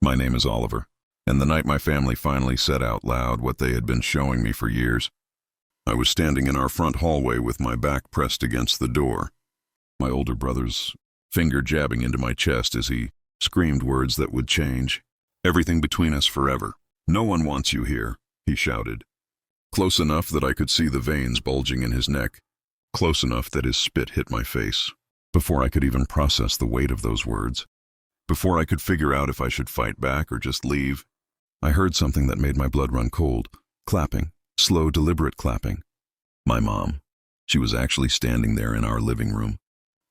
My name is Oliver, and the night my family finally said out loud what they had been showing me for years, I was standing in our front hallway with my back pressed against the door, my older brother's finger jabbing into my chest as he screamed words that would change everything between us forever. "No one wants you here," he shouted, close enough that I could see the veins bulging in his neck, close enough that his spit hit my face. Before I could even process the weight of those words, before I could figure out if I should fight back or just leave, I heard something that made my blood run cold. Clapping. Slow, deliberate clapping. My mom. She was actually standing there in our living room,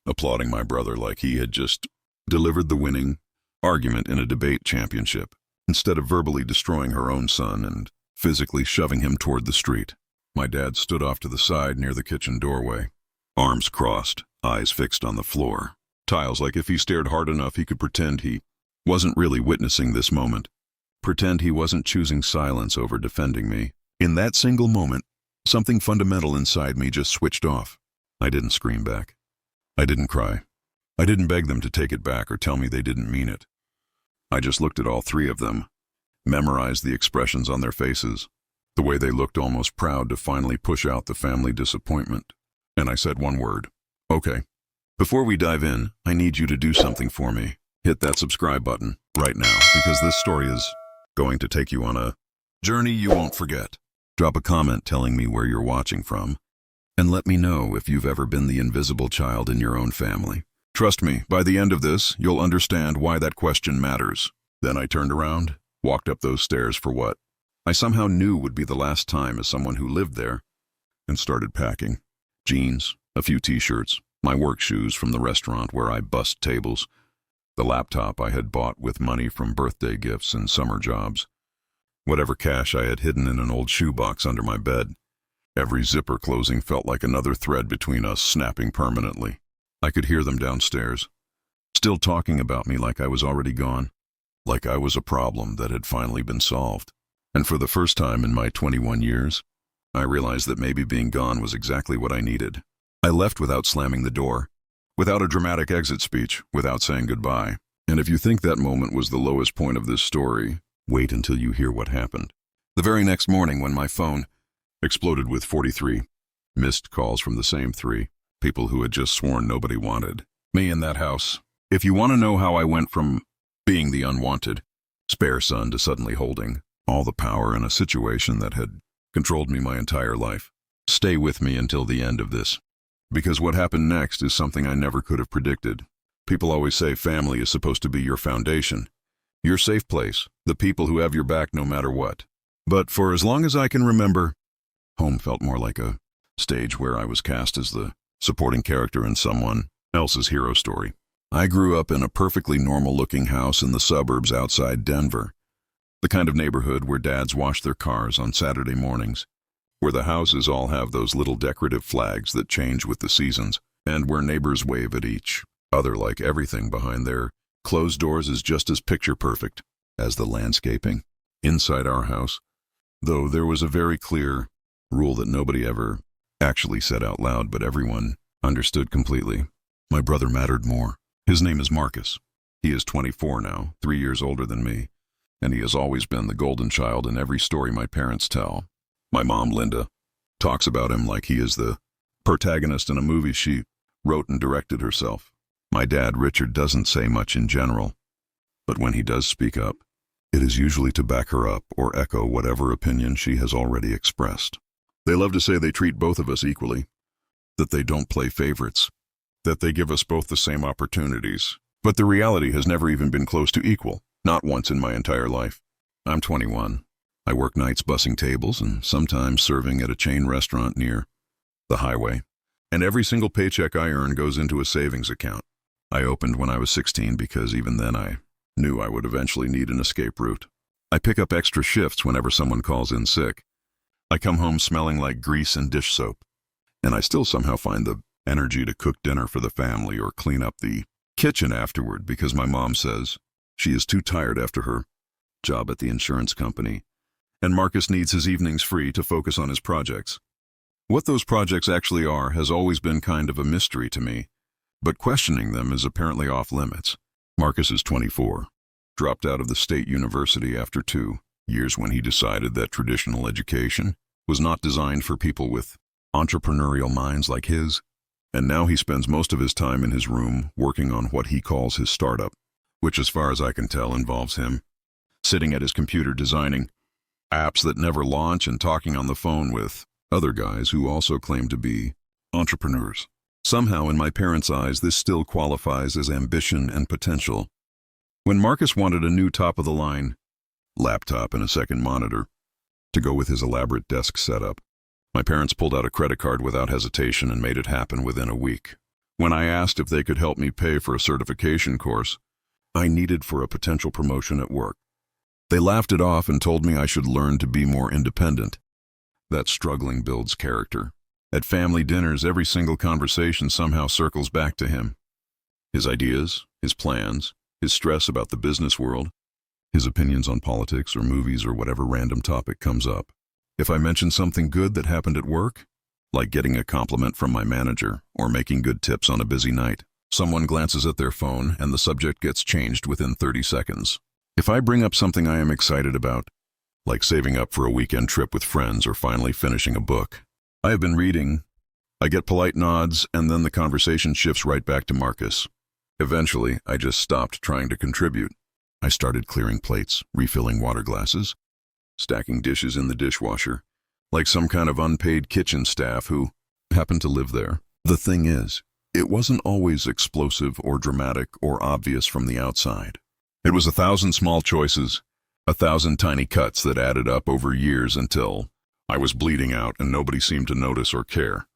applauding my brother like he had just delivered the winning argument in a debate championship, instead of verbally destroying her own son and physically shoving him toward the street. My dad stood off to the side near the kitchen doorway, arms crossed, eyes fixed on the floor. Tiles like if he stared hard enough he could pretend he wasn't really witnessing this moment. Pretend he wasn't choosing silence over defending me. In that single moment, something fundamental inside me just switched off. I didn't scream back. I didn't cry. I didn't beg them to take it back or tell me they didn't mean it. I just looked at all three of them, memorized the expressions on their faces, the way they looked almost proud to finally push out the family disappointment. And I said one word. "Okay. Before we dive in, I need you to do something for me. Hit that subscribe button right now, because this story is going to take you on a journey you won't forget. Drop a comment telling me where you're watching from, and let me know if you've ever been the invisible child in your own family. Trust me, by the end of this, you'll understand why that question matters." Then I turned around, walked up those stairs for what I somehow knew would be the last time as someone who lived there, and started packing. Jeans, a few t-shirts, my work shoes from the restaurant where I bussed tables, the laptop I had bought with money from birthday gifts and summer jobs, whatever cash I had hidden in an old shoebox under my bed. Every zipper closing felt like another thread between us snapping permanently. I could hear them downstairs, still talking about me like I was already gone, like I was a problem that had finally been solved. And for the first time in my 21 years, I realized that maybe being gone was exactly what I needed. I left without slamming the door, without a dramatic exit speech, without saying goodbye. And if you think that moment was the lowest point of this story, wait until you hear what happened. The very next morning when my phone exploded with 43 missed calls from the same three, people who had just sworn nobody wanted me in that house. If you want to know how I went from being the unwanted spare son to suddenly holding all the power in a situation that had controlled me my entire life, stay with me until the end of this. Because what happened next is something I never could have predicted. People always say family is supposed to be your foundation, your safe place, the people who have your back no matter what. But for as long as I can remember, home felt more like a stage where I was cast as the supporting character in someone else's hero story. I grew up in a perfectly normal-looking house in the suburbs outside Denver, the kind of neighborhood where dads wash their cars on Saturday mornings, where the houses all have those little decorative flags that change with the seasons, and where neighbors wave at each other like everything behind their closed doors is just as picture-perfect as the landscaping inside our house, though there was a very clear rule that nobody ever actually said out loud, but everyone understood completely. My brother mattered more. His name is Marcus. He is 24 now, 3 years older than me, and he has always been the golden child in every story my parents tell. My mom, Linda, talks about him like he is the protagonist in a movie she wrote and directed herself. My dad, Richard, doesn't say much in general, but when he does speak up, it is usually to back her up or echo whatever opinion she has already expressed. They love to say they treat both of us equally, that they don't play favorites, that they give us both the same opportunities. But the reality has never even been close to equal, not once in my entire life. I'm 21. I work nights bussing tables and sometimes serving at a chain restaurant near the highway. And every single paycheck I earn goes into a savings account I opened when I was 16 because even then I knew I would eventually need an escape route. I pick up extra shifts whenever someone calls in sick. I come home smelling like grease and dish soap, and I still somehow find the energy to cook dinner for the family or clean up the kitchen afterward because my mom says she is too tired after her job at the insurance company, and Marcus needs his evenings free to focus on his projects. What those projects actually are has always been kind of a mystery to me, but questioning them is apparently off limits. Marcus is 24. dropped out of the state university after 2 years when he decided that traditional education was not designed for people with entrepreneurial minds like his, and now he spends most of his time in his room working on what he calls his startup, which as far as I can tell involves him sitting at his computer designing apps that never launch and talking on the phone with other guys who also claim to be entrepreneurs. Somehow, in my parents' eyes, this still qualifies as ambition and potential. When Marcus wanted a new top-of-the-line laptop and a second monitor to go with his elaborate desk setup, my parents pulled out a credit card without hesitation and made it happen within a week. When I asked if they could help me pay for a certification course I needed for a potential promotion at work, they laughed it off and told me I should learn to be more independent. That struggling builds character. At family dinners, every single conversation somehow circles back to him. His ideas, his plans, his stress about the business world, his opinions on politics or movies or whatever random topic comes up. If I mention something good that happened at work, like getting a compliment from my manager or making good tips on a busy night, someone glances at their phone and the subject gets changed within 30 seconds. If I bring up something I am excited about, like saving up for a weekend trip with friends or finally finishing a book I have been reading, I get polite nods and then the conversation shifts right back to Marcus. Eventually, I just stopped trying to contribute. I started clearing plates, refilling water glasses, stacking dishes in the dishwasher, like some kind of unpaid kitchen staff who happened to live there. The thing is, it wasn't always explosive or dramatic or obvious from the outside. It was 1,000 small choices, 1,000 tiny cuts that added up over years until I was bleeding out and nobody seemed to notice or care.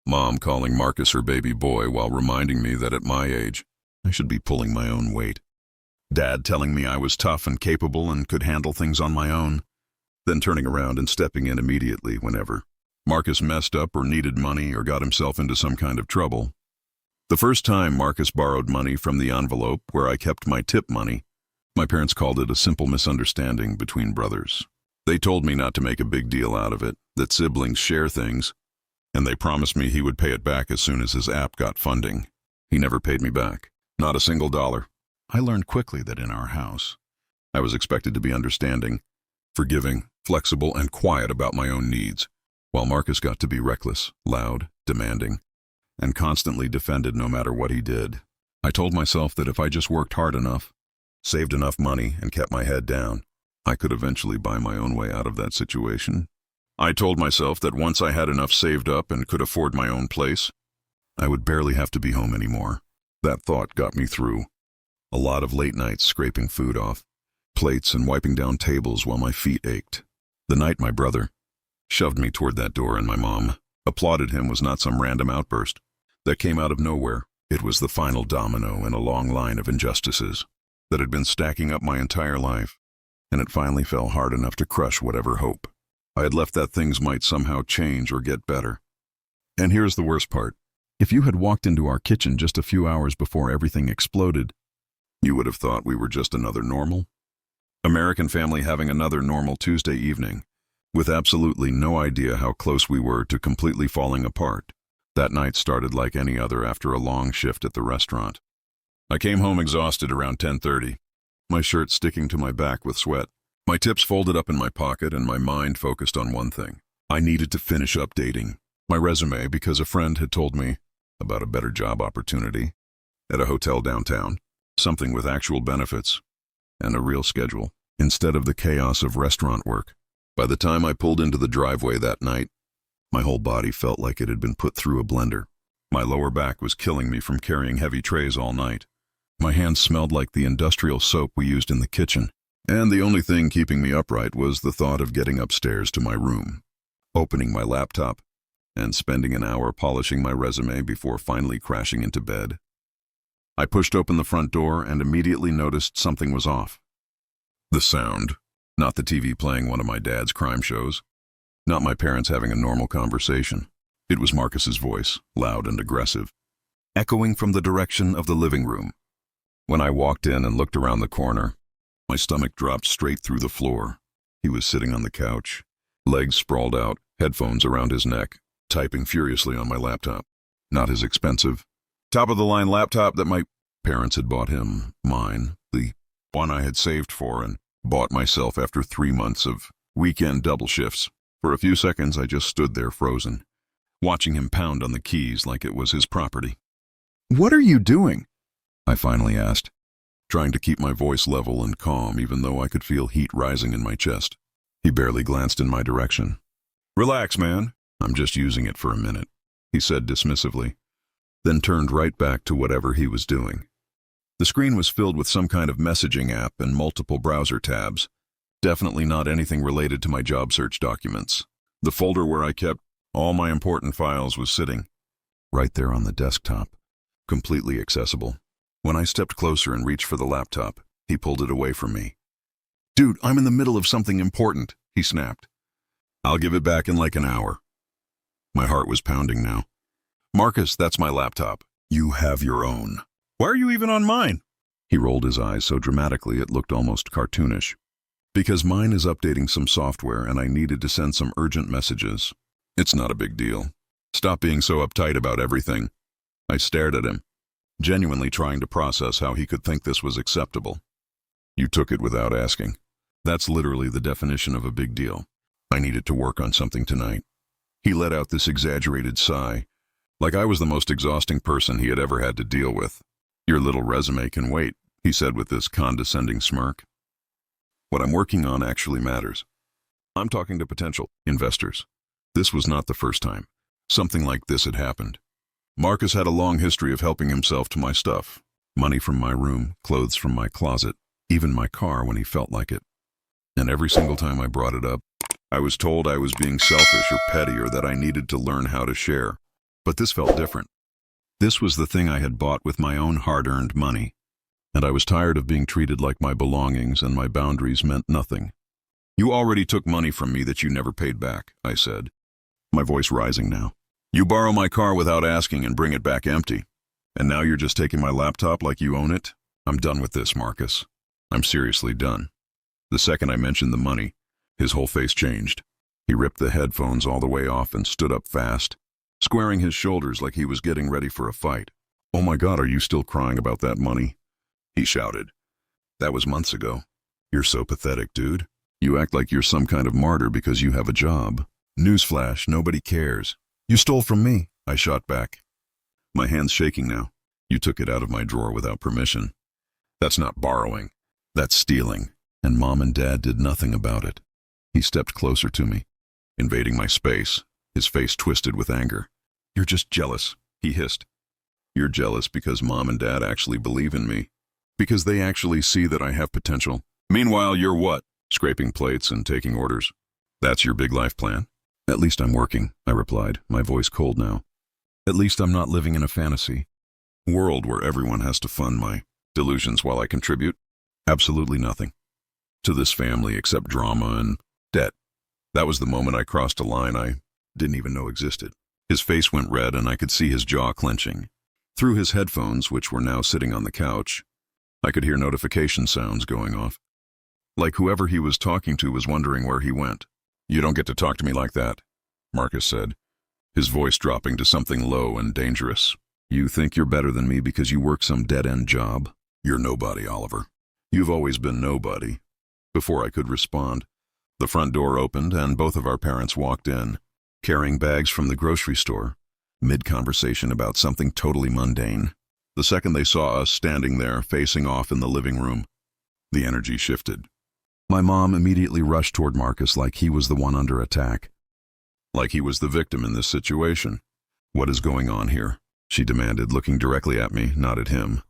Mom calling Marcus her baby boy while reminding me that at my age, I should be pulling my own weight. Dad telling me I was tough and capable and could handle things on my own, then turning around and stepping in immediately whenever Marcus messed up or needed money or got himself into some kind of trouble. The first time Marcus borrowed money from the envelope where I kept my tip money, my parents called it a simple misunderstanding between brothers. They told me not to make a big deal out of it, that siblings share things, and they promised me he would pay it back as soon as his app got funding. He never paid me back, not a single dollar. I learned quickly that in our house, I was expected to be understanding, forgiving, flexible, and quiet about my own needs, while Marcus got to be reckless, loud, demanding, and constantly defended no matter what he did. I told myself that if I just worked hard enough, saved enough money, and kept my head down, I could eventually buy my own way out of that situation. I told myself that once I had enough saved up and could afford my own place, I would barely have to be home anymore. That thought got me through a lot of late nights scraping food off plates and wiping down tables while my feet ached. The night my brother shoved me toward that door and my mom applauded him was not some random outburst that came out of nowhere. It was the final domino in a long line of injustices that had been stacking up my entire life, and it finally fell hard enough to crush whatever hope I had left that things might somehow change or get better. And here's the worst part. If you had walked into our kitchen just a few hours before everything exploded, you would have thought we were just another normal American family having another normal Tuesday evening, with absolutely no idea how close we were to completely falling apart. That night started like any other after a long shift at the restaurant. I came home exhausted around 10:30, my shirt sticking to my back with sweat, my tips folded up in my pocket and my mind focused on one thing. I needed to finish updating my resume because a friend had told me about a better job opportunity at a hotel downtown, something with actual benefits and a real schedule, instead of the chaos of restaurant work. By the time I pulled into the driveway that night, my whole body felt like it had been put through a blender. My lower back was killing me from carrying heavy trays all night. My hands smelled like the industrial soap we used in the kitchen, and the only thing keeping me upright was the thought of getting upstairs to my room, opening my laptop, and spending an hour polishing my resume before finally crashing into bed. I pushed open the front door and immediately noticed something was off. The sound, not the TV playing one of my dad's crime shows, not my parents having a normal conversation. It was Marcus's voice, loud and aggressive, echoing from the direction of the living room. When I walked in and looked around the corner, my stomach dropped straight through the floor. He was sitting on the couch, legs sprawled out, headphones around his neck, typing furiously on my laptop. Not his expensive, top-of-the-line laptop that my parents had bought him, mine, the one I had saved for and bought myself after 3 months of weekend double shifts. For a few seconds, I just stood there frozen, watching him pound on the keys like it was his property. "What are you doing?" I finally asked, trying to keep my voice level and calm even though I could feel heat rising in my chest. He barely glanced in my direction. "Relax, man. I'm just using it for a minute," he said dismissively, then turned right back to whatever he was doing. The screen was filled with some kind of messaging app and multiple browser tabs. Definitely not anything related to my job search documents. The folder where I kept all my important files was sitting right there on the desktop, completely accessible. When I stepped closer and reached for the laptop, he pulled it away from me. "Dude, I'm in the middle of something important," he snapped. "I'll give it back in like an hour." My heart was pounding now. "Marcus, that's my laptop. You have your own." "Why are you even on mine?" He rolled his eyes so dramatically it looked almost cartoonish. "Because mine is updating some software and I needed to send some urgent messages. It's not a big deal. Stop being so uptight about everything." I stared at him, genuinely trying to process how he could think this was acceptable. "You took it without asking. That's literally the definition of a big deal. I needed to work on something tonight." He let out this exaggerated sigh, like I was the most exhausting person he had ever had to deal with. "Your little resume can wait," he said with this condescending smirk. "What I'm working on actually matters. I'm talking to potential investors." This was not the first time something like this had happened. Marcus had a long history of helping himself to my stuff. Money from my room, clothes from my closet, even my car when he felt like it. And every single time I brought it up, I was told I was being selfish or petty or that I needed to learn how to share. But this felt different. This was the thing I had bought with my own hard-earned money. And I was tired of being treated like my belongings and my boundaries meant nothing. "You already took money from me that you never paid back," I said, my voice rising now. "You borrow my car without asking and bring it back empty. And now you're just taking my laptop like you own it? I'm done with this, Marcus. I'm seriously done." The second I mentioned the money, his whole face changed. He ripped the headphones all the way off and stood up fast, squaring his shoulders like he was getting ready for a fight. "Oh my God, are you still crying about that money?" he shouted. "That was months ago. You're so pathetic, dude. You act like you're some kind of martyr because you have a job. Newsflash, nobody cares. You stole from me," I shot back, my hands shaking now. "You took it out of my drawer without permission. That's not borrowing. That's stealing. And Mom and Dad did nothing about it." He stepped closer to me, invading my space, his face twisted with anger. "You're just jealous," he hissed. "You're jealous because Mom and Dad actually believe in me, because they actually see that I have potential. Meanwhile, you're what? Scraping plates and taking orders. That's your big life plan?" "At least I'm working," I replied, my voice cold now. "At least I'm not living in a fantasy world where everyone has to fund my delusions while I contribute absolutely nothing to this family except drama and debt." That was the moment I crossed a line I didn't even know existed. His face went red and I could see his jaw clenching. Through his headphones, which were now sitting on the couch, I could hear notification sounds going off. Like whoever he was talking to was wondering where he went. "You don't get to talk to me like that," Marcus said, his voice dropping to something low and dangerous. "You think you're better than me because you work some dead-end job? You're nobody, Oliver. You've always been nobody." Before I could respond, the front door opened and both of our parents walked in, carrying bags from the grocery store, mid-conversation about something totally mundane. The second they saw us standing there, facing off in the living room, the energy shifted. My mom immediately rushed toward Marcus like he was the one under attack. Like he was the victim in this situation. "What is going on here?" she demanded, looking directly at me, not at him.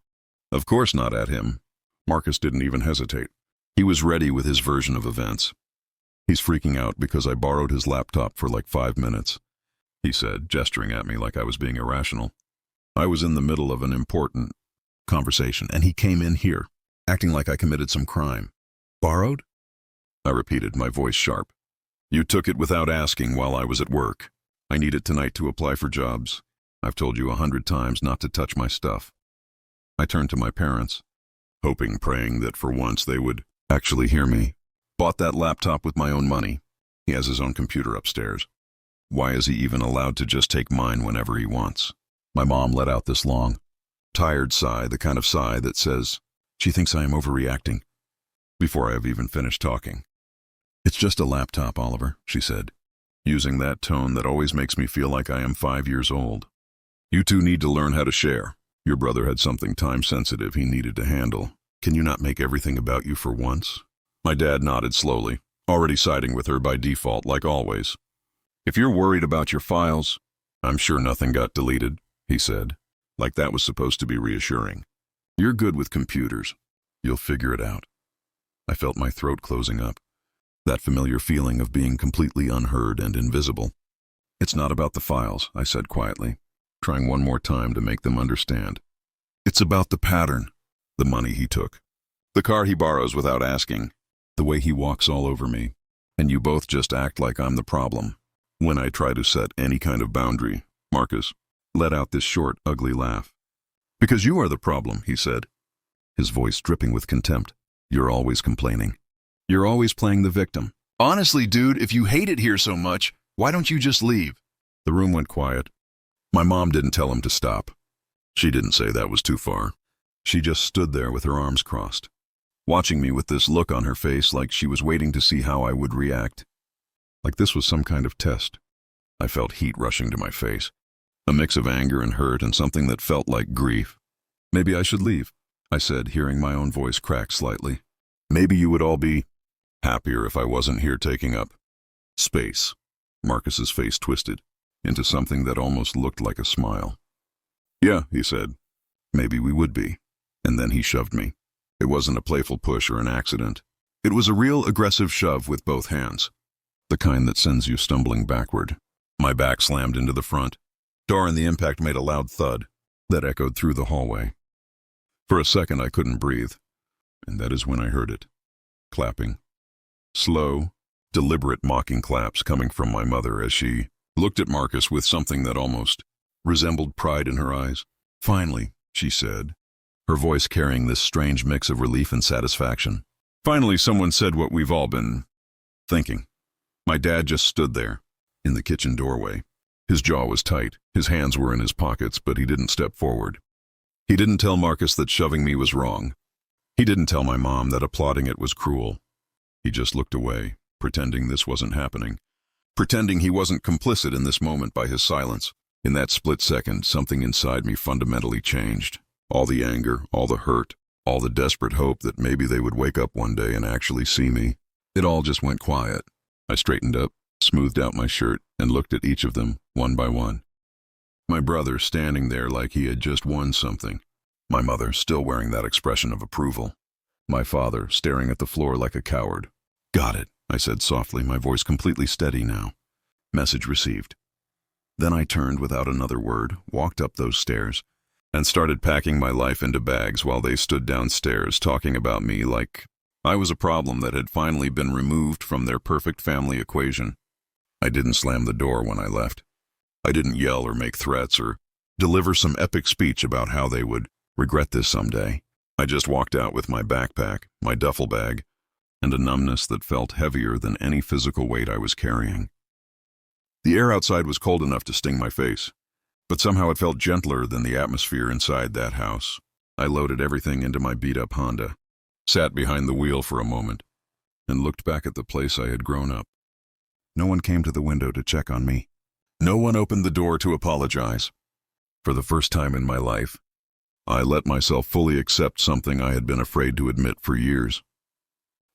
Of course not at him. Marcus didn't even hesitate. He was ready with his version of events. "He's freaking out because I borrowed his laptop for like 5 minutes, he said, gesturing at me like I was being irrational. I was in the middle of an important conversation, and he came in here, acting like I committed some crime. "Borrowed?" I repeated, my voice sharp. "You took it without asking while I was at work. I need it tonight to apply for jobs. I've told you 100 times not to touch my stuff." I turned to my parents, hoping, praying that for once they would actually hear me. "Bought that laptop with my own money. He has his own computer upstairs. Why is he even allowed to just take mine whenever he wants?" My mom let out this long, tired sigh, the kind of sigh that says she thinks I am overreacting. before I have even finished talking. "It's just a laptop, Oliver," she said, using that tone that always makes me feel like I am 5 years old. "You two need to learn how to share. Your brother had something time-sensitive he needed to handle. Can you not make everything about you for once?" My dad nodded slowly, already siding with her by default, like always. "If you're worried about your files, I'm sure nothing got deleted," he said, like that was supposed to be reassuring. "You're good with computers. You'll figure it out." I felt my throat closing up, that familiar feeling of being completely unheard and invisible. "It's not about the files," I said quietly, trying one more time to make them understand. "It's about the pattern, the money he took, the car he borrows without asking, the way he walks all over me, and you both just act like I'm the problem. When I try to set any kind of boundary," Marcus let out this short, ugly laugh. "Because you are the problem," he said, his voice dripping with contempt. "You're always complaining. You're always playing the victim. Honestly, dude, if you hate it here so much, why don't you just leave?" The room went quiet. My mom didn't tell him to stop. She didn't say that was too far. She just stood there with her arms crossed, watching me with this look on her face like she was waiting to see how I would react. Like this was some kind of test. I felt heat rushing to my face, a mix of anger and hurt and something that felt like grief. "Maybe I should leave," I said, hearing my own voice crack slightly. "Maybe you would all be happier if I wasn't here taking up space." Marcus's face twisted into something that almost looked like a smile. "Yeah," he said, "maybe we would be." And then he shoved me. It wasn't a playful push or an accident. It was a real aggressive shove with both hands, the kind that sends you stumbling backward. My back slammed into the front door and the impact made a loud thud that echoed through the hallway. For a second I couldn't breathe, and that is when I heard it. Clapping. Slow, deliberate mocking claps coming from my mother as she looked at Marcus with something that almost resembled pride in her eyes. "Finally," she said, her voice carrying this strange mix of relief and satisfaction. "Finally someone said what we've all been thinking." My dad just stood there, in the kitchen doorway. His jaw was tight, his hands were in his pockets, but he didn't step forward. He didn't tell Marcus that shoving me was wrong. He didn't tell my mom that applauding it was cruel. He just looked away, pretending this wasn't happening, pretending he wasn't complicit in this moment by his silence. In that split second, something inside me fundamentally changed. All the anger, all the hurt, all the desperate hope that maybe they would wake up one day and actually see me. It all just went quiet. I straightened up, smoothed out my shirt, and looked at each of them, one by one. My brother standing there like he had just won something. My mother still wearing that expression of approval. My father staring at the floor like a coward. "Got it," I said softly, my voice completely steady now. Message received. Then I turned without another word, walked up those stairs, and started packing my life into bags while they stood downstairs talking about me like I was a problem that had finally been removed from their perfect family equation. I didn't slam the door when I left. I didn't yell or make threats or deliver some epic speech about how they would regret this someday. I just walked out with my backpack, my duffel bag, and a numbness that felt heavier than any physical weight I was carrying. The air outside was cold enough to sting my face, but somehow it felt gentler than the atmosphere inside that house. I loaded everything into my beat-up Honda, sat behind the wheel for a moment, and looked back at the place I had grown up. No one came to the window to check on me. No one opened the door to apologize. For the first time in my life, I let myself fully accept something I had been afraid to admit for years.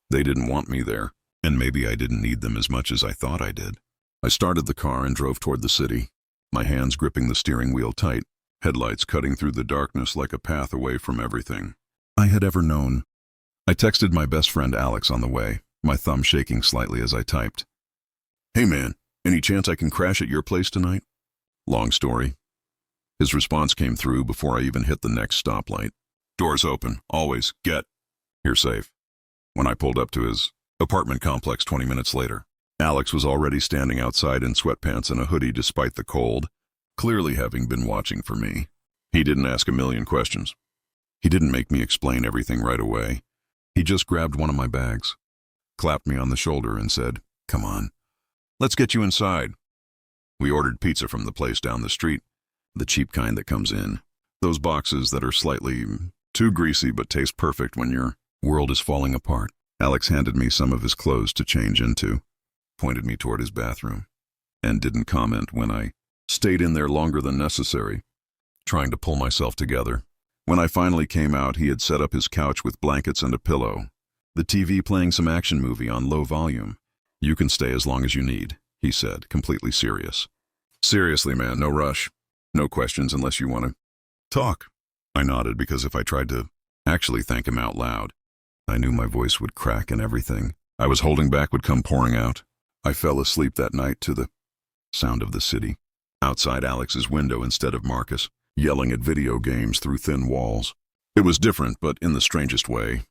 They didn't want me there, and maybe I didn't need them as much as I thought I did. I started the car and drove toward the city, my hands gripping the steering wheel tight, headlights cutting through the darkness like a path away from everything I had ever known. I texted my best friend Alex on the way, my thumb shaking slightly as I typed. "Hey man, any chance I can crash at your place tonight?" Long story. His response came through before I even hit the next stoplight. "Doors open, always, get. You're safe." When I pulled up to his apartment complex 20 minutes later, Alex was already standing outside in sweatpants and a hoodie despite the cold, clearly having been watching for me. He didn't ask a million questions. He didn't make me explain everything right away. He just grabbed one of my bags, clapped me on the shoulder and said, "Come on, let's get you inside." We ordered pizza from the place down the street, the cheap kind that comes in those boxes that are slightly too greasy but taste perfect when your world is falling apart. Alex handed me some of his clothes to change into, pointed me toward his bathroom, and didn't comment when I stayed in there longer than necessary, trying to pull myself together. When I finally came out, he had set up his couch with blankets and a pillow, the TV playing some action movie on low volume. "You can stay as long as you need," he said, completely serious. "Seriously, man, no rush. No questions unless you want to talk." I nodded because if I tried to actually thank him out loud, I knew my voice would crack and everything I was holding back would come pouring out. I fell asleep that night to the sound of the city, outside Alex's window instead of Marcus, yelling at video games through thin walls. It was different, but in the strangest way.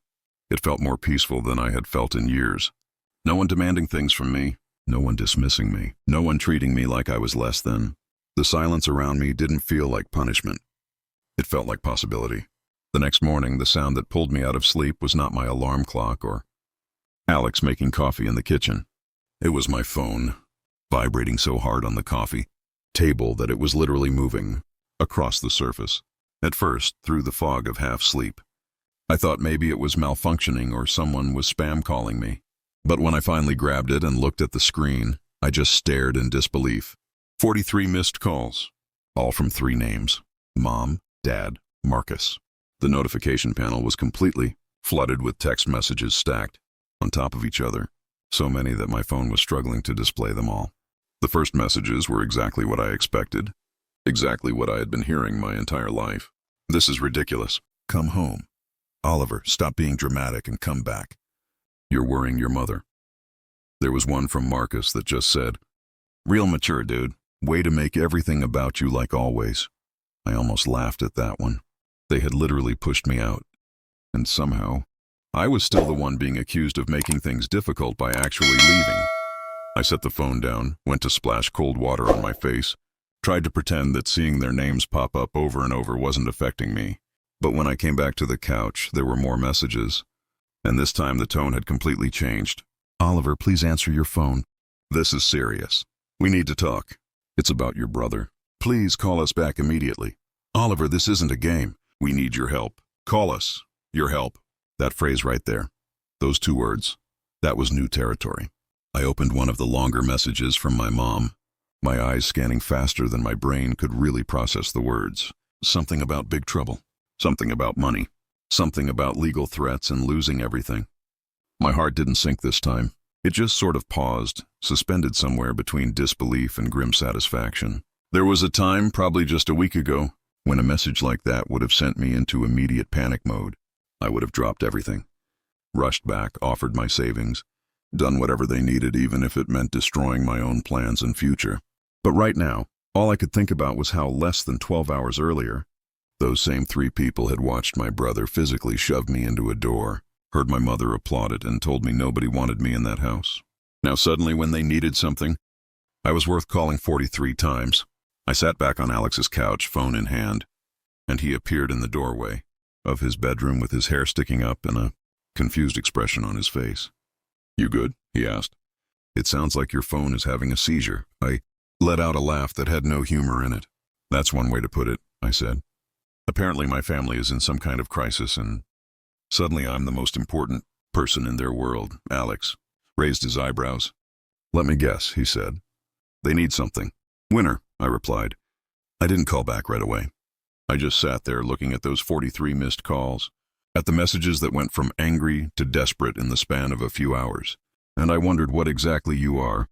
It felt more peaceful than I had felt in years. No one demanding things from me, no one dismissing me, no one treating me like I was less than. The silence around me didn't feel like punishment. It felt like possibility. The next morning, the sound that pulled me out of sleep was not my alarm clock or Alex making coffee in the kitchen. It was my phone, vibrating so hard on the coffee table that it was literally moving across the surface. At first, through the fog of half-sleep, I thought maybe it was malfunctioning or someone was spam calling me. But when I finally grabbed it and looked at the screen, I just stared in disbelief. 43 missed calls, all from 3 names: Mom, Dad, Marcus. The notification panel was completely flooded with text messages stacked on top of each other, so many that my phone was struggling to display them all. The first messages were exactly what I expected, exactly what I had been hearing my entire life. "This is ridiculous. Come home. Oliver, stop being dramatic and come back. You're worrying your mother." There was one from Marcus that just said, "Real mature, dude. Way to make everything about you like always." I almost laughed at that one. They had literally pushed me out. And somehow, I was still the one being accused of making things difficult by actually leaving. I set the phone down, went to splash cold water on my face, tried to pretend that seeing their names pop up over and over wasn't affecting me. But when I came back to the couch, there were more messages. And this time the tone had completely changed. "Oliver, please answer your phone. This is serious. We need to talk. It's about your brother. Please call us back immediately. Oliver, this isn't a game. We need your help. Call us. Your help." That phrase right there, those 2 words, that was new territory. I opened one of the longer messages from my mom, my eyes scanning faster than my brain could really process the words. Something about big trouble, something about money, something about legal threats and losing everything. My heart didn't sink this time. It just sort of paused, suspended somewhere between disbelief and grim satisfaction. There was a time, probably just a week ago, when a message like that would have sent me into immediate panic mode. I would have dropped everything, rushed back, offered my savings, done whatever they needed even if it meant destroying my own plans and future. But right now, all I could think about was how less than 12 hours earlier, those same 3 people had watched my brother physically shove me into a door, heard my mother applaud it, and told me nobody wanted me in that house. Now suddenly when they needed something, I was worth calling 43 times. I sat back on Alex's couch, phone in hand, and he appeared in the doorway of his bedroom with his hair sticking up and a confused expression on his face. "You good?" he asked. "It sounds like your phone is having a seizure." I let out a laugh that had no humor in it. "That's one way to put it," I said. "Apparently my family is in some kind of crisis and suddenly I'm the most important person in their world." Alex raised his eyebrows. "Let me guess," he said. "They need something." "Winner," I replied. I didn't call back right away. I just sat there looking at those 43 missed calls, at the messages that went from angry to desperate in the span of a few hours. And I wondered what exactly you are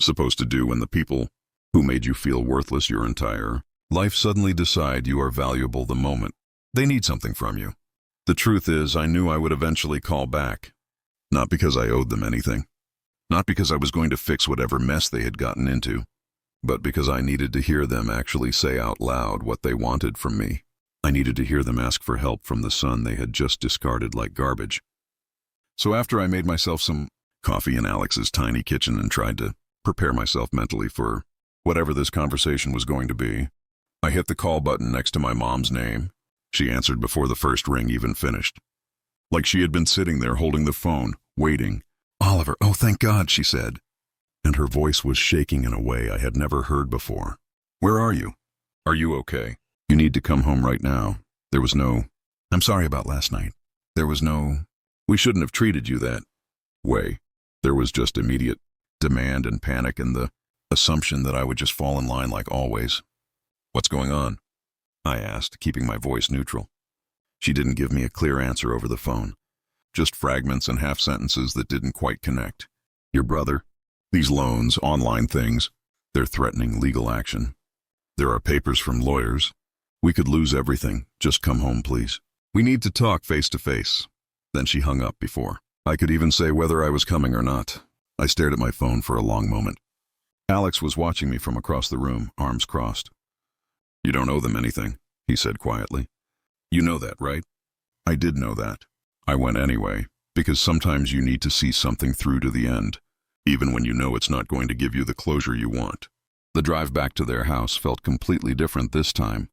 supposed to do when the people who made you feel worthless your entire life suddenly decide you are valuable the moment they need something from you. The truth is, I knew I would eventually call back, not because I owed them anything, not because I was going to fix whatever mess they had gotten into, but because I needed to hear them actually say out loud what they wanted from me. I needed to hear them ask for help from the son they had just discarded like garbage. So after I made myself some coffee in Alex's tiny kitchen and tried to prepare myself mentally for whatever this conversation was going to be, I hit the call button next to my mom's name. She answered before the first ring even finished. Like she had been sitting there holding the phone, waiting. "Oliver, oh thank God," she said. And her voice was shaking in a way I had never heard before. "Where are you? Are you okay? You need to come home right now. There was no, I'm sorry about last night. There was no, we shouldn't have treated you that." way. There was just immediate demand and panic and the assumption that I would just fall in line like always. "What's going on?" I asked, keeping my voice neutral. She didn't give me a clear answer over the phone. Just fragments and half sentences that didn't quite connect. "Your brother? These loans, online things, they're threatening legal action. There are papers from lawyers. We could lose everything. Just come home, please. We need to talk face to face." Then she hung up before I could even say whether I was coming or not. I stared at my phone for a long moment. Alex was watching me from across the room, arms crossed. "You don't owe them anything," he said quietly. "You know that, right?" I did know that. I went anyway, because sometimes you need to see something through to the end, even when you know it's not going to give you the closure you want. The drive back to their house felt completely different this time.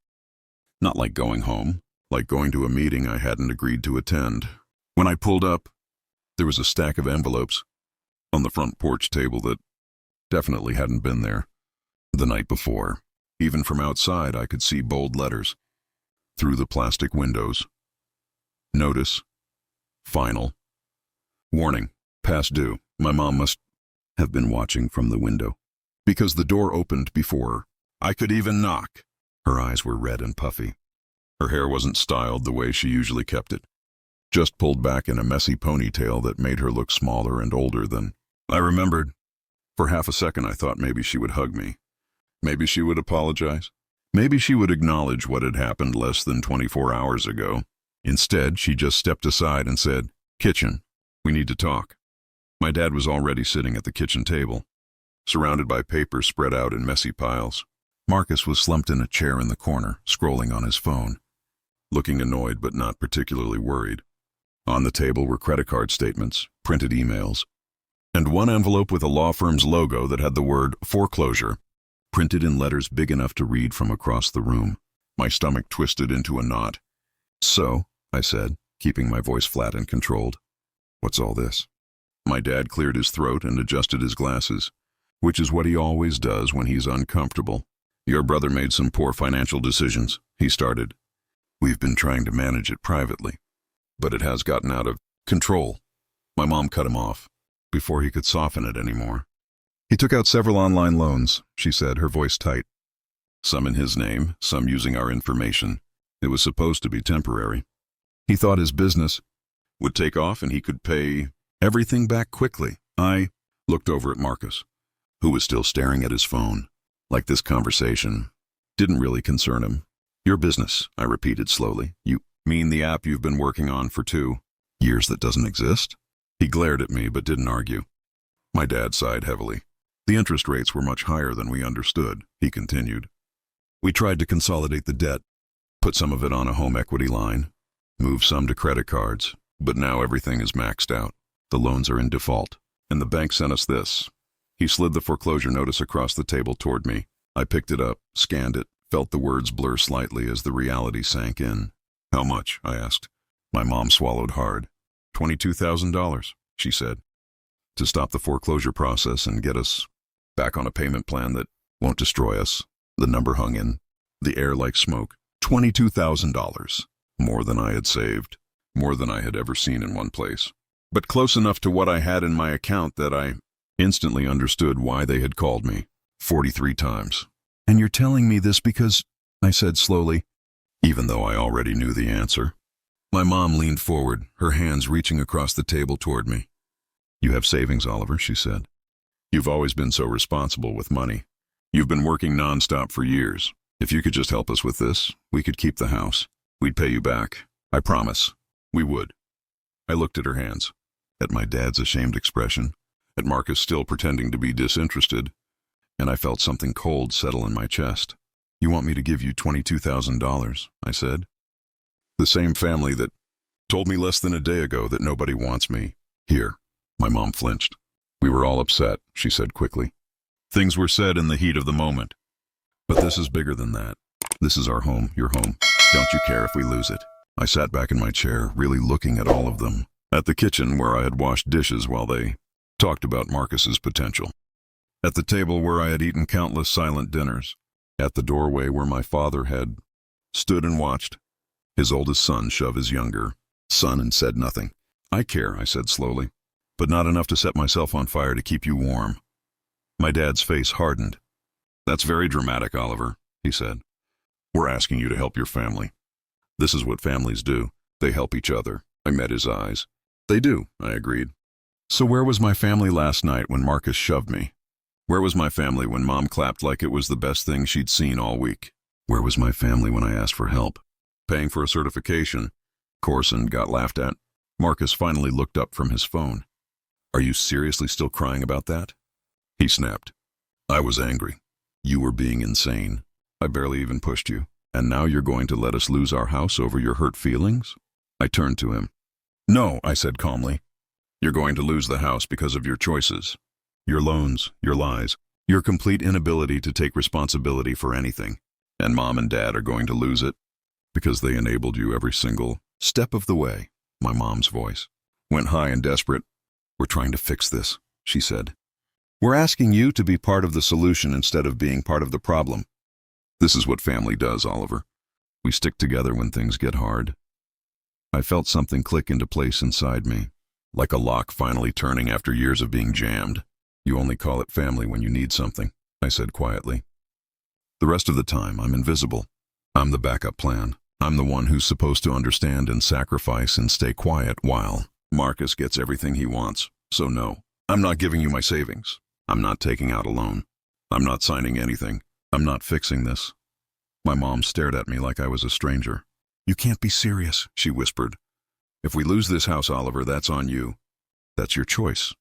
Not like going home, like going to a meeting I hadn't agreed to attend. When I pulled up, there was a stack of envelopes on the front porch table that definitely hadn't been there the night before. Even from outside, I could see bold letters through the plastic windows. Notice. Final. Warning. Past due. My mom must have been watching from the window, because the door opened before her. I could even knock. Her eyes were red and puffy. Her hair wasn't styled the way she usually kept it, just pulled back in a messy ponytail that made her look smaller and older than I remembered. For half a second I thought maybe she would hug me. Maybe she would apologize. Maybe she would acknowledge what had happened less than 24 hours ago. Instead, she just stepped aside and said, "Kitchen, we need to talk." My dad was already sitting at the kitchen table, surrounded by papers spread out in messy piles. Marcus was slumped in a chair in the corner, scrolling on his phone, looking annoyed but not particularly worried. On the table were credit card statements, printed emails, and one envelope with a law firm's logo that had the word foreclosure printed in letters big enough to read from across the room. My stomach twisted into a knot. "So," I said, keeping my voice flat and controlled, "what's all this?" My dad cleared his throat and adjusted his glasses, which is what he always does when he's uncomfortable. "Your brother made some poor financial decisions," he started. "We've been trying to manage it privately, but it has gotten out of control." My mom cut him off before he could soften it anymore. "He took out several online loans," she said, her voice tight. "Some in his name, some using our information. It was supposed to be temporary. He thought his business would take off and he could pay everything back quickly." I looked over at Marcus, who was still staring at his phone, like this conversation didn't really concern him. "Your business," I repeated slowly. "You mean the app you've been working on for 2 years that doesn't exist?" He glared at me but didn't argue. My dad sighed heavily. "The interest rates were much higher than we understood," he continued. "We tried to consolidate the debt, put some of it on a home equity line, move some to credit cards, but now everything is maxed out. The loans are in default, and the bank sent us this." He slid the foreclosure notice across the table toward me. I picked it up, scanned it, felt the words blur slightly as the reality sank in. "How much?" I asked. My mom swallowed hard. $22,000, she said, "to stop the foreclosure process and get us back on a payment plan that won't destroy us." The number hung in the air like smoke. $22,000. More than I had saved, more than I had ever seen in one place, but close enough to what I had in my account that I instantly understood why they had called me 43 times. "And you're telling me this because," I said slowly, even though I already knew the answer. My mom leaned forward, her hands reaching across the table toward me. "You have savings, Oliver," she said. "You've always been so responsible with money. You've been working nonstop for years. If you could just help us with this, we could keep the house. We'd pay you back. I promise. We would." I looked at her hands, at my dad's ashamed expression, at Marcus still pretending to be disinterested, and I felt something cold settle in my chest. "You want me to give you $22,000, I said. "The same family that told me less than a day ago that nobody wants me here." My mom flinched. "We were all upset," she said quickly. "Things were said in the heat of the moment. But this is bigger than that. This is our home, your home. Don't you care if we lose it?" I sat back in my chair, really looking at all of them. At the kitchen where I had washed dishes while they talked about Marcus's potential. At the table where I had eaten countless silent dinners. At the doorway where my father had stood and watched his oldest son shove his younger son and said nothing. "I care," I said slowly. but not enough to set myself on fire to keep you warm." My dad's face hardened. "That's very dramatic, Oliver," he said. "We're asking you to help your family. This is what families do. They help each other." I met his eyes. "They do," I agreed. "So where was my family last night when Marcus shoved me? Where was my family when Mom clapped like it was the best thing she'd seen all week? Where was my family when I asked for help? Paying for a certification course and got laughed at?" Marcus finally looked up from his phone. "Are you seriously still crying about that?" He snapped. "I was angry. You were being insane. I barely even pushed you. And now you're going to let us lose our house over your hurt feelings?" I turned to him. "No," I said calmly. "You're going to lose the house because of your choices. Your loans, your lies, your complete inability to take responsibility for anything. And Mom and Dad are going to lose it because they enabled you every single step of the way." My mom's voice went high and desperate. "We're trying to fix this," she said. "We're asking you to be part of the solution instead of being part of the problem. This is what family does, Oliver. We stick together when things get hard." I felt something click into place inside me, like a lock finally turning after years of being jammed. "You only call it family when you need something," I said quietly. "The rest of the time, I'm invisible. I'm the backup plan. I'm the one who's supposed to understand and sacrifice and stay quiet while Marcus gets everything he wants. So no, I'm not giving you my savings. I'm not taking out a loan. I'm not signing anything. I'm not fixing this." My mom stared at me like I was a stranger. "You can't be serious," she whispered. "If we lose this house, Oliver, that's on you. That's your choice."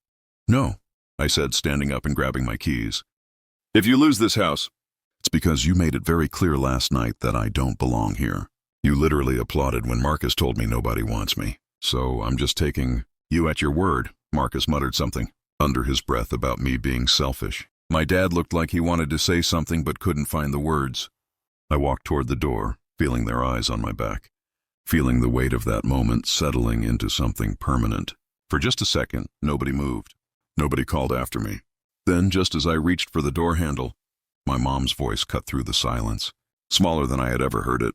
"No," I said, standing up and grabbing my keys. "If you lose this house, it's because you made it very clear last night that I don't belong here. You literally applauded when Marcus told me nobody wants me. So I'm just taking you at your word." Marcus muttered something under his breath about me being selfish. My dad looked like he wanted to say something but couldn't find the words. I walked toward the door, feeling their eyes on my back, feeling the weight of that moment settling into something permanent. For just a second, nobody moved. Nobody called after me. Then, just as I reached for the door handle, my mom's voice cut through the silence, smaller than I had ever heard it.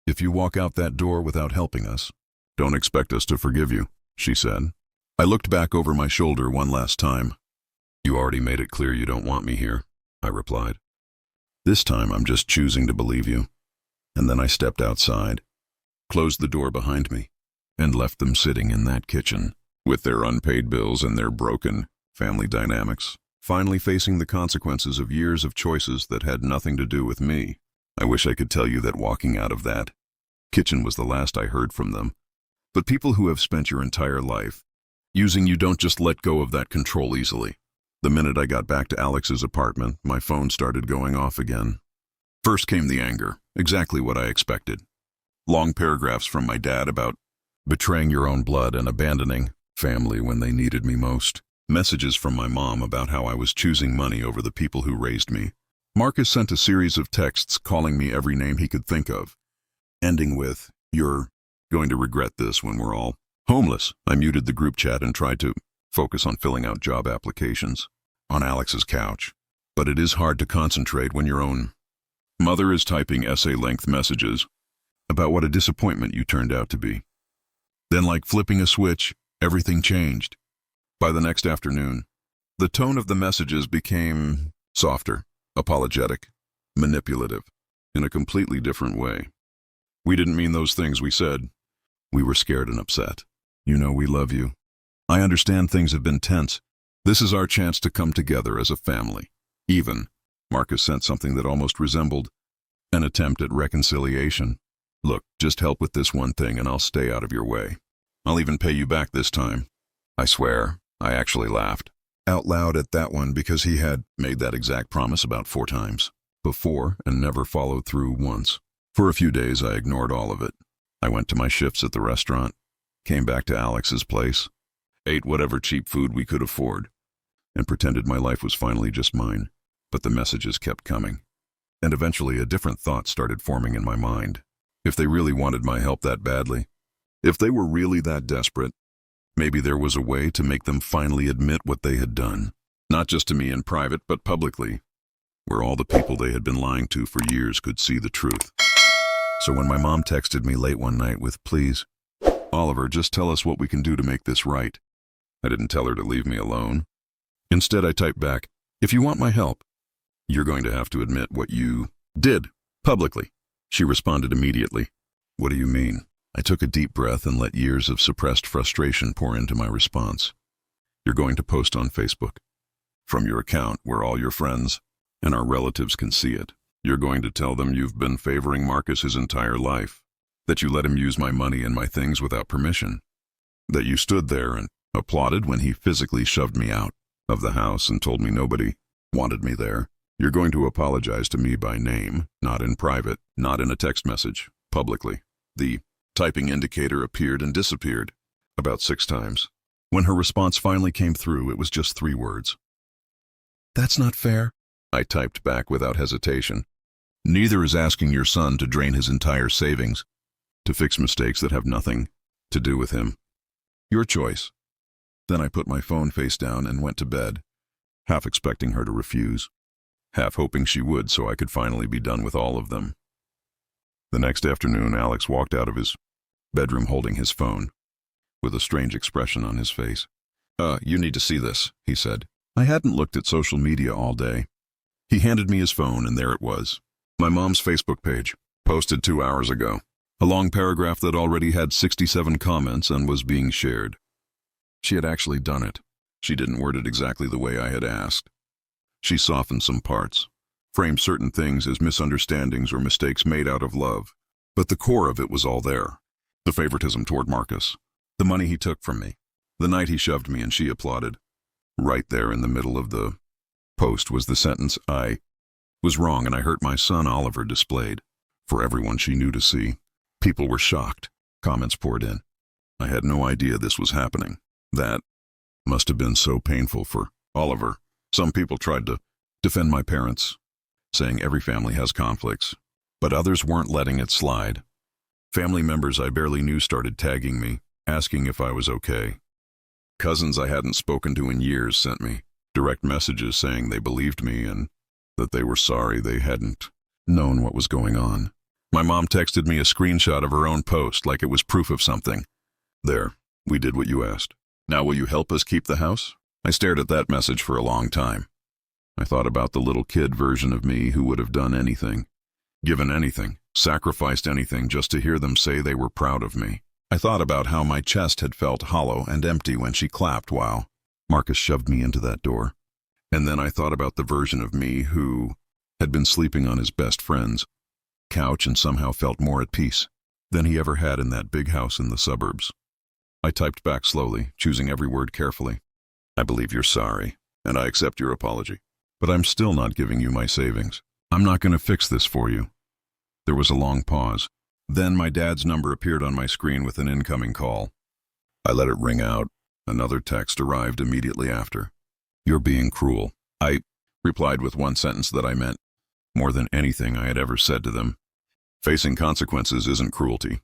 "If you walk out that door without helping us, don't expect us to forgive you," she said. I looked back over my shoulder one last time. "You already made it clear you don't want me here," I replied. "This time I'm just choosing to believe you." And then I stepped outside, closed the door behind me, and left them sitting in that kitchen, with their unpaid bills and their broken family dynamics, finally facing the consequences of years of choices that had nothing to do with me. I wish I could tell you that walking out of that kitchen was the last I heard from them. But people who have spent your entire life using you don't just let go of that control easily. The minute I got back to Alex's apartment, my phone started going off again. First came the anger, exactly what I expected. Long paragraphs from my dad about betraying your own blood and abandoning family when they needed me most. Messages from my mom about how I was choosing money over the people who raised me. Marcus sent a series of texts calling me every name he could think of, ending with, "You're going to regret this when we're all homeless." I muted the group chat and tried to focus on filling out job applications on Alex's couch. But it is hard to concentrate when your own mother is typing essay-length messages about what a disappointment you turned out to be. Then, like flipping a switch, everything changed. By the next afternoon, the tone of the messages became softer, apologetic, manipulative, in a completely different way. "We didn't mean those things we said. We were scared and upset. You know we love you. I understand things have been tense. This is our chance to come together as a family." Even, Marcus sent something that almost resembled an attempt at reconciliation. "Look, just help with this one thing and I'll stay out of your way. I'll even pay you back this time." I swear, I actually laughed out loud at that one because he had made that exact promise about 4 times before and never followed through once. For a few days, I ignored all of it. I went to my shifts at the restaurant, came back to Alex's place, ate whatever cheap food we could afford, and pretended my life was finally just mine. But the messages kept coming. And eventually a different thought started forming in my mind. If they really wanted my help that badly, if they were really that desperate, maybe there was a way to make them finally admit what they had done. Not just to me in private, but publicly, where all the people they had been lying to for years could see the truth. So when my mom texted me late one night with, "Please, Oliver, just tell us what we can do to make this right," I didn't tell her to leave me alone. Instead, I typed back, "If you want my help, you're going to have to admit what you did, publicly." She responded immediately. "What do you mean?" I took a deep breath and let years of suppressed frustration pour into my response. "You're going to post on Facebook, from your account where all your friends and our relatives can see it. You're going to tell them you've been favoring Marcus his entire life, that you let him use my money and my things without permission, that you stood there and applauded when he physically shoved me out of the house and told me nobody wanted me there. You're going to apologize to me by name, not in private, not in a text message, publicly." The typing indicator appeared and disappeared about 6 times. When her response finally came through, it was just 3 words. "That's not fair," I typed back without hesitation. "Neither is asking your son to drain his entire savings to fix mistakes that have nothing to do with him. Your choice." Then I put my phone face down and went to bed, half expecting her to refuse, half hoping she would so I could finally be done with all of them. The next afternoon, Alex walked out of his bedroom holding his phone, with a strange expression on his face. You need to see this," he said. I hadn't looked at social media all day. He handed me his phone, and there it was. My mom's Facebook page, posted 2 hours ago. A long paragraph that already had 67 comments and was being shared. She had actually done it. She didn't word it exactly the way I had asked. She softened some parts, framed certain things as misunderstandings or mistakes made out of love. But the core of it was all there. The favoritism toward Marcus. The money he took from me. The night he shoved me and she applauded. Right there in the middle of the post was the sentence, "I was wrong and I hurt my son Oliver," displayed for everyone she knew to see. People were shocked. Comments poured in. I had no idea this was happening. That must have been so painful for Oliver. Some people tried to defend my parents, saying every family has conflicts, but others weren't letting it slide. Family members I barely knew started tagging me, asking if I was okay. Cousins I hadn't spoken to in years sent me direct messages saying they believed me and that they were sorry they hadn't known what was going on. My mom texted me a screenshot of her own post like it was proof of something. "There, we did what you asked. Now will you help us keep the house?" I stared at that message for a long time. I thought about the little kid version of me who would have done anything, given anything, sacrificed anything just to hear them say they were proud of me. I thought about how my chest had felt hollow and empty when she clapped while Marcus shoved me into that door. And then I thought about the version of me who had been sleeping on his best friend's couch and somehow felt more at peace than he ever had in that big house in the suburbs. I typed back slowly, choosing every word carefully. "I believe you're sorry, and I accept your apology. But I'm still not giving you my savings. I'm not going to fix this for you." There was a long pause. Then my dad's number appeared on my screen with an incoming call. I let it ring out. Another text arrived immediately after. "You're being cruel." I replied with one sentence that I meant more than anything I had ever said to them. Facing consequences isn't cruelty.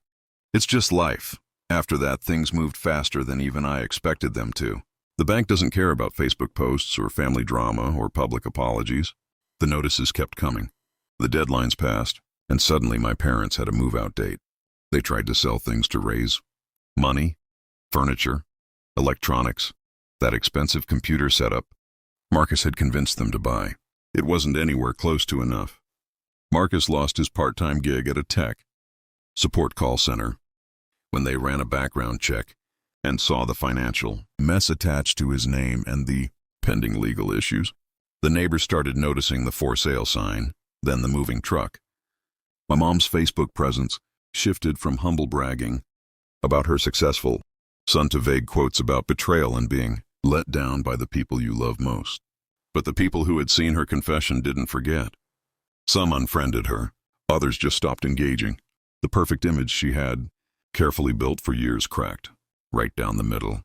It's just life. After that, things moved faster than even I expected them to. The bank doesn't care about Facebook posts or family drama or public apologies. The notices kept coming. The deadlines passed, and suddenly my parents had a move-out date. They tried to sell things to raise money, furniture, electronics, that expensive computer setup Marcus had convinced them to buy. It wasn't anywhere close to enough. Marcus lost his part-time gig at a tech support call center when they ran a background check and saw the financial mess attached to his name and the pending legal issues. The neighbors started noticing the for sale sign, then the moving truck. My mom's Facebook presence shifted from humble bragging about her successful son to vague quotes about betrayal and being let down by the people you love most. But the people who had seen her confession didn't forget. Some unfriended her, others just stopped engaging. The perfect image she had carefully built for years cracked, right down the middle.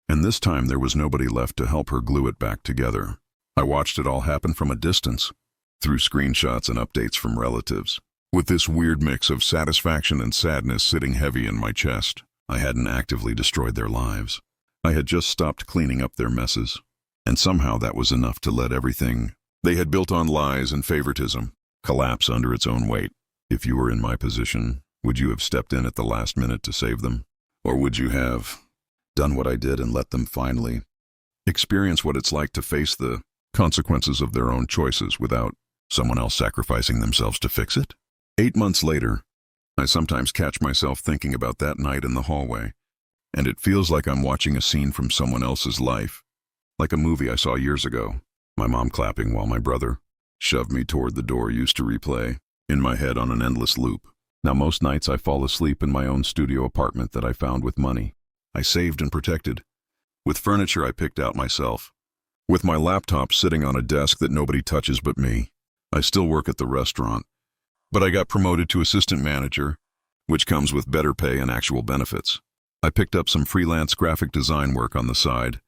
And this time there was nobody left to help her glue it back together. I watched it all happen from a distance, through screenshots and updates from relatives. With this weird mix of satisfaction and sadness sitting heavy in my chest, I hadn't actively destroyed their lives. I had just stopped cleaning up their messes. And somehow that was enough to let everything they had built on lies and favoritism collapse under its own weight. If you were in my position, would you have stepped in at the last minute to save them? Or would you have done what I did and let them finally experience what it's like to face the consequences of their own choices without someone else sacrificing themselves to fix it. 8 months later, I sometimes catch myself thinking about that night in the hallway, and it feels like I'm watching a scene from someone else's life, like a movie I saw years ago. My mom clapping while my brother shoved me toward the door used to replay in my head on an endless loop. Now most nights I fall asleep in my own studio apartment that I found with money I saved and protected, with furniture I picked out myself, with my laptop sitting on a desk that nobody touches but me. I still work at the restaurant, but I got promoted to assistant manager, which comes with better pay and actual benefits. I picked up some freelance graphic design work on the side,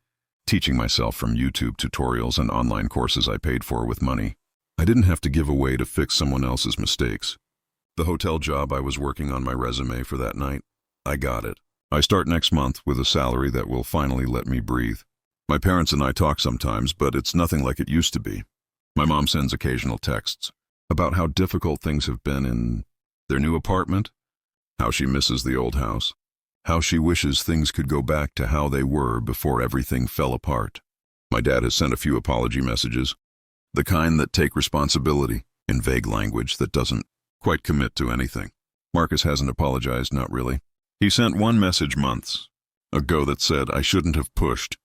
teaching myself from YouTube tutorials and online courses I paid for with money I didn't have to give away to fix someone else's mistakes. The hotel job I was working on my resume for that night, I got it. I start next month with a salary that will finally let me breathe. My parents and I talk sometimes, but it's nothing like it used to be. My mom sends occasional texts about how difficult things have been in their new apartment, how she misses the old house, how she wishes things could go back to how they were before everything fell apart. My dad has sent a few apology messages, the kind that take responsibility in vague language that doesn't quite commit to anything. Marcus hasn't apologized, not really. He sent one message months ago that said, "I shouldn't have pushed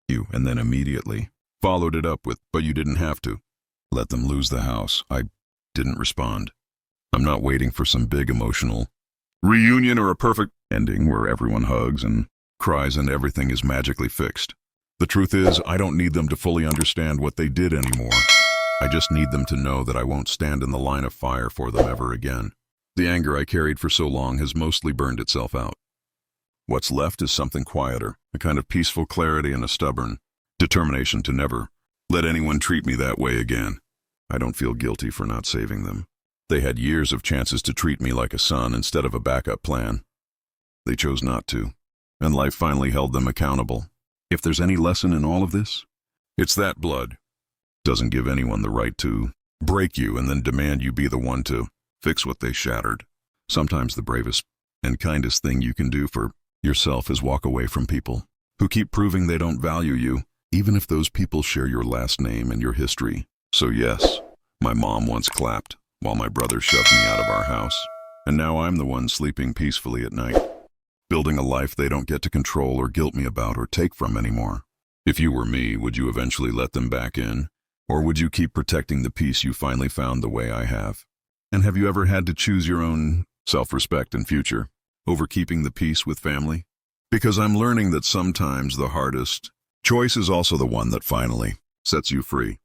you," and then immediately followed it up with, "But you didn't have to. Let them lose the house." I didn't respond. I'm not waiting for some big emotional reunion or a perfect ending where everyone hugs and cries and everything is magically fixed. The truth is, I don't need them to fully understand what they did anymore. I just need them to know that I won't stand in the line of fire for them ever again. The anger I carried for so long has mostly burned itself out. What's left is something quieter, a kind of peaceful clarity and a stubborn determination to never let anyone treat me that way again. I don't feel guilty for not saving them. They had years of chances to treat me like a son instead of a backup plan. They chose not to, and life finally held them accountable. If there's any lesson in all of this, it's that blood doesn't give anyone the right to break you and then demand you be the one to fix what they shattered. Sometimes the bravest and kindest thing you can do for yourself is walk away from people who keep proving they don't value you, even if those people share your last name and your history. So yes, my mom once clapped while my brother shoved me out of our house, and now I'm the one sleeping peacefully at night, building a life they don't get to control or guilt me about or take from anymore. If you were me, would you eventually let them back in? Or would you keep protecting the peace you finally found the way I have? And have you ever had to choose your own self-respect and future over keeping the peace with family? Because I'm learning that sometimes the hardest choice is also the one that finally sets you free.